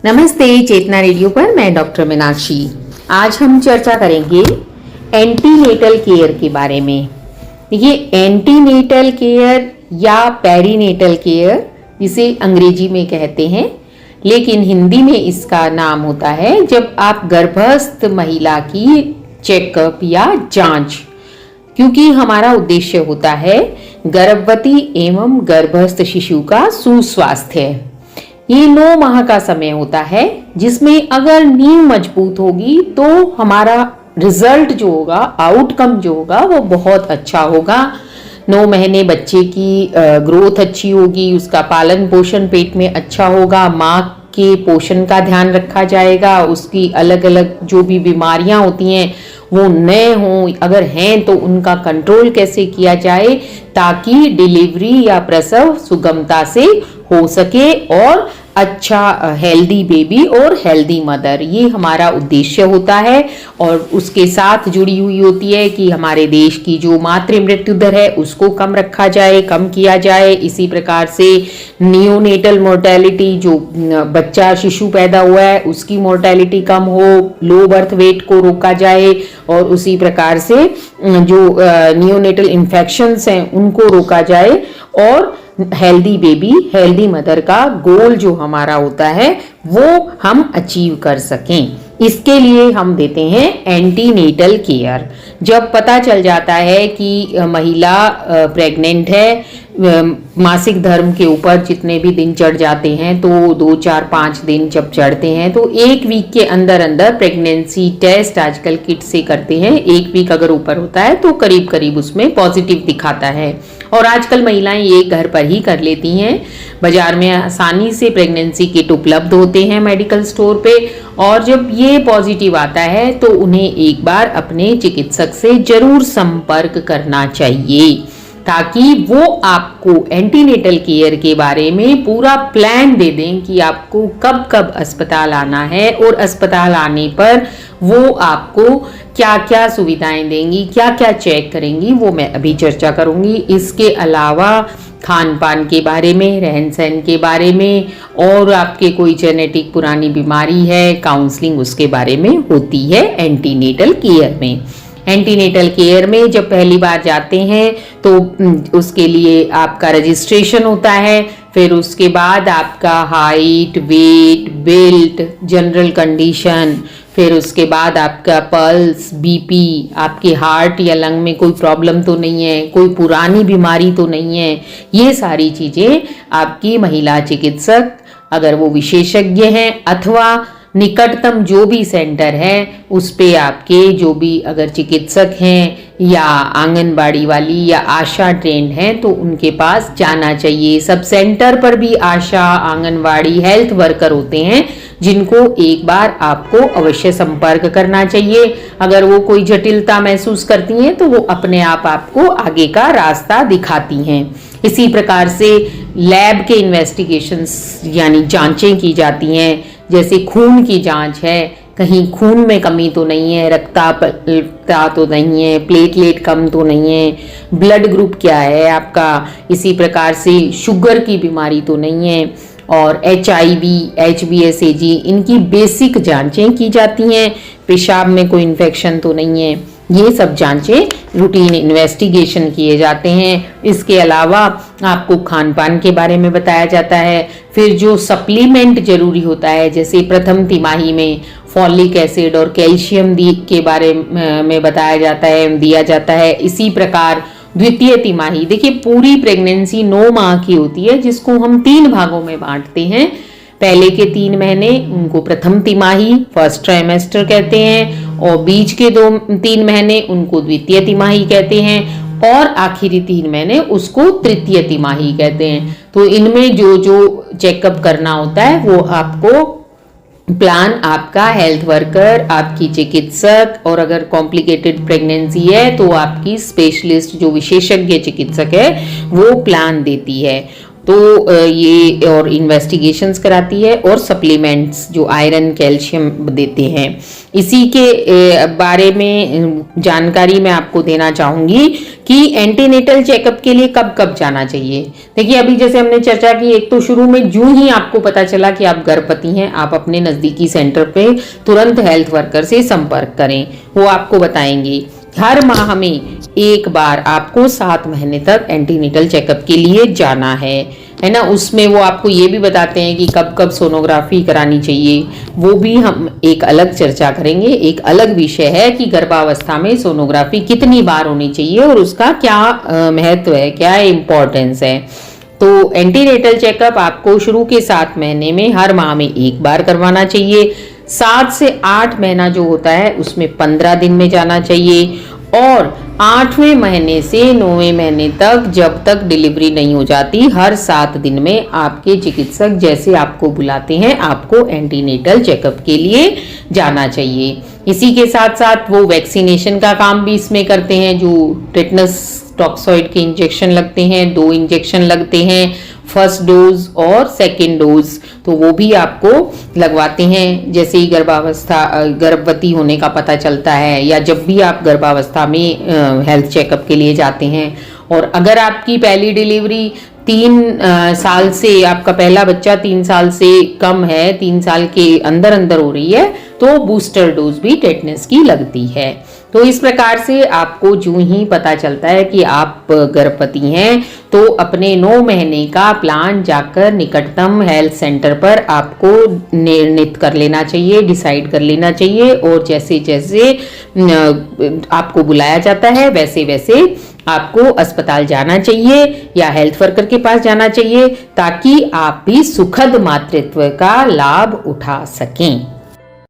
नमस्ते, चेतना रेडियो पर मैं डॉक्टर मीनाक्षी। आज हम चर्चा करेंगे एंटीनेटल केयर के बारे में। देखिए, एंटीनेटल केयर या पेरीनेटल केयर जिसे अंग्रेजी में कहते हैं, लेकिन हिंदी में इसका नाम होता है जब आप गर्भस्थ महिला की चेकअप या जांच, क्योंकि हमारा उद्देश्य होता है गर्भवती एवं गर्भस्थ शिशु का सुस्वास्थ्य। ये 9 माह का समय होता है जिसमें अगर नींव मजबूत होगी तो हमारा रिजल्ट जो होगा, आउटकम जो होगा वो बहुत अच्छा होगा। 9 महीने बच्चे की ग्रोथ अच्छी होगी, उसका पालन पोषण पेट में अच्छा होगा, माँ के पोषण का ध्यान रखा जाएगा, उसकी अलग अलग जो भी बीमारियां होती हैं वो नए हों, अगर हैं तो उनका कंट्रोल कैसे किया जाए ताकि डिलीवरी या प्रसव सुगमता से हो सके और अच्छा हेल्दी बेबी और हेल्दी मदर, ये हमारा उद्देश्य होता है। और उसके साथ जुड़ी हुई होती है कि हमारे देश की जो मातृ मृत्यु दर है उसको कम रखा जाए, कम किया जाए। इसी प्रकार से नियोनेटल मोर्टेलिटी, जो बच्चा शिशु पैदा हुआ है उसकी मोर्टेलिटी कम हो, लो बर्थ वेट को रोका जाए, और उसी प्रकार से जो नियोनेटल इन्फेक्शंस हैं उनको रोका जाए, और हेल्दी बेबी हेल्दी मदर का गोल जो हमारा होता है वो हम अचीव कर सकें। इसके लिए हम देते हैं एंटीनेटल केयर। जब पता चल जाता है कि महिला प्रेग्नेंट है, मासिक धर्म के ऊपर जितने भी दिन चढ़ जाते हैं, तो 2, 4, 5 दिन जब चढ़ते हैं तो 1 वीक के अंदर अंदर प्रेगनेंसी टेस्ट आजकल किट से करते हैं। 1 वीक अगर ऊपर होता है तो करीब करीब उसमें पॉजिटिव दिखाता है, और आजकल महिलाएं ये घर पर ही कर लेती हैं। बाजार में आसानी से प्रेगनेंसी किट उपलब्ध होते हैं मेडिकल स्टोर पे, और जब ये पॉजिटिव आता है तो उन्हें एक बार अपने चिकित्सक से जरूर संपर्क करना चाहिए ताकि वो आपको एंटीनेटल केयर के बारे में पूरा प्लान दे दें कि आपको कब कब अस्पताल आना है, और अस्पताल आने पर वो आपको क्या क्या सुविधाएं देंगी, क्या क्या चेक करेंगी, वो मैं अभी चर्चा करूंगी। इसके अलावा खान पान के बारे में, रहन सहन के बारे में, और आपके कोई जेनेटिक पुरानी बीमारी है, काउंसलिंग उसके बारे में होती है एंटीनेटल केयर में। एंटीनेटल केयर में जब पहली बार जाते हैं तो उसके लिए आपका रजिस्ट्रेशन होता है, फिर उसके बाद आपका हाइट, वेट, वेल्ट, जनरल कंडीशन, फिर उसके बाद आपका पल्स, बीपी, आपके हार्ट या लंग में कोई प्रॉब्लम तो नहीं है, कोई पुरानी बीमारी तो नहीं है, ये सारी चीज़ें आपकी महिला चिकित्सक, अगर वो विशेषज्ञ हैं अथवा निकटतम जो भी सेंटर है उस पे आपके जो भी अगर चिकित्सक हैं या आंगनबाड़ी वाली या आशा ट्रेंड हैं तो उनके पास जाना चाहिए। सब सेंटर पर भी आशा, आंगनबाड़ी, हेल्थ वर्कर होते हैं जिनको एक बार आपको अवश्य संपर्क करना चाहिए। अगर वो कोई जटिलता महसूस करती हैं तो वो अपने आप आपको आगे का रास्ता दिखाती हैं। इसी प्रकार से लैब के इन्वेस्टिगेशंस यानी जांचें की जाती हैं, जैसे खून की जांच है, कहीं खून में कमी तो नहीं है, रक्तता तो नहीं है, प्लेटलेट कम तो नहीं है, ब्लड ग्रुप क्या है आपका, इसी प्रकार से शुगर की बीमारी तो नहीं है, और HIV, HbSAg इनकी बेसिक जांचें की जाती हैं। पेशाब में कोई इन्फेक्शन तो नहीं है, ये सब जांचें रूटीन इन्वेस्टिगेशन किए जाते हैं। इसके अलावा आपको खान पान के बारे में बताया जाता है। फिर जो सप्लीमेंट जरूरी होता है, जैसे प्रथम तिमाही में फॉलिक एसिड और कैल्शियम के बारे में बताया जाता है, दिया जाता है। इसी प्रकार द्वितीय तिमाही, देखिए पूरी प्रेगनेंसी 9 माह की होती है जिसको हम 3 भागों में बांटते हैं। पहले के 3 महीने उनको प्रथम तिमाही, फर्स्ट ट्राइमेस्टर कहते हैं, और बीच के 3 महीने उनको द्वितीय तिमाही कहते हैं, और आखिरी 3 महीने उसको तृतीय तिमाही कहते हैं। तो इनमें जो जो चेकअप करना होता है वो आपको प्लान आपका हेल्थ वर्कर, आपकी चिकित्सक, और अगर कॉम्प्लिकेटेड प्रेगनेंसी है तो आपकी स्पेशलिस्ट जो विशेषज्ञ चिकित्सक है वो प्लान देती है। तो ये और इन्वेस्टिगेशंस कराती है, और सप्लीमेंट्स जो आयरन, कैल्शियम देते हैं। इसी के बारे में जानकारी मैं आपको देना चाहूँगी कि एंटीनेटल चेकअप के लिए कब कब जाना चाहिए। देखिए अभी जैसे हमने चर्चा की, एक तो शुरू में जो ही आपको पता चला कि आप गर्भवती हैं, आप अपने नजदीकी सेंटर पे तुरंत हेल्थ वर्कर से संपर्क करें, वो आपको बताएंगे। हर माह में एक बार आपको 7 महीने तक एंटीनेटल चेकअप के लिए जाना है ना। उसमें वो आपको ये भी बताते हैं कि कब कब सोनोग्राफी करानी चाहिए, वो भी हम एक अलग चर्चा करेंगे। एक अलग विषय है कि गर्भावस्था में सोनोग्राफी कितनी बार होनी चाहिए और उसका क्या महत्व है, क्या इम्पोर्टेंस है। तो एंटीनेटल चेकअप आपको शुरू के 7 महीने में हर माह में एक बार करवाना चाहिए। 7 से 8 महीना जो होता है उसमें 15 दिन में जाना चाहिए, और 8वें महीने से 9वें महीने तक जब तक डिलीवरी नहीं हो जाती, हर 7 दिन में आपके चिकित्सक जैसे आपको बुलाते हैं, आपको एंटीनेटल चेकअप के लिए जाना चाहिए। इसी के साथ साथ वो वैक्सीनेशन का काम भी इसमें करते हैं, जो टेटनस टॉक्सॉइड के इंजेक्शन लगते हैं, 2 इंजेक्शन लगते हैं, फर्स्ट डोज और सेकेंड डोज, तो वो भी आपको लगवाते हैं जैसे ही गर्भवती होने का पता चलता है, या जब भी आप गर्भावस्था में हेल्थ चेकअप के लिए जाते हैं। और अगर आपकी पहली डिलीवरी 3 साल से, आपका पहला बच्चा 3 साल से कम है, 3 साल के अंदर अंदर हो रही है, तो बूस्टर डोज भी टेटनस की लगती है। तो इस प्रकार से आपको जो ही पता चलता है कि आप गर्भवती हैं, तो अपने 9 महीने का प्लान जाकर निकटतम हेल्थ सेंटर पर आपको निर्णित कर लेना चाहिए, डिसाइड कर लेना चाहिए, और जैसे जैसे आपको बुलाया जाता है वैसे वैसे आपको अस्पताल जाना चाहिए या हेल्थ वर्कर के पास जाना चाहिए, ताकि आप भी सुखद मातृत्व का लाभ उठा सकें।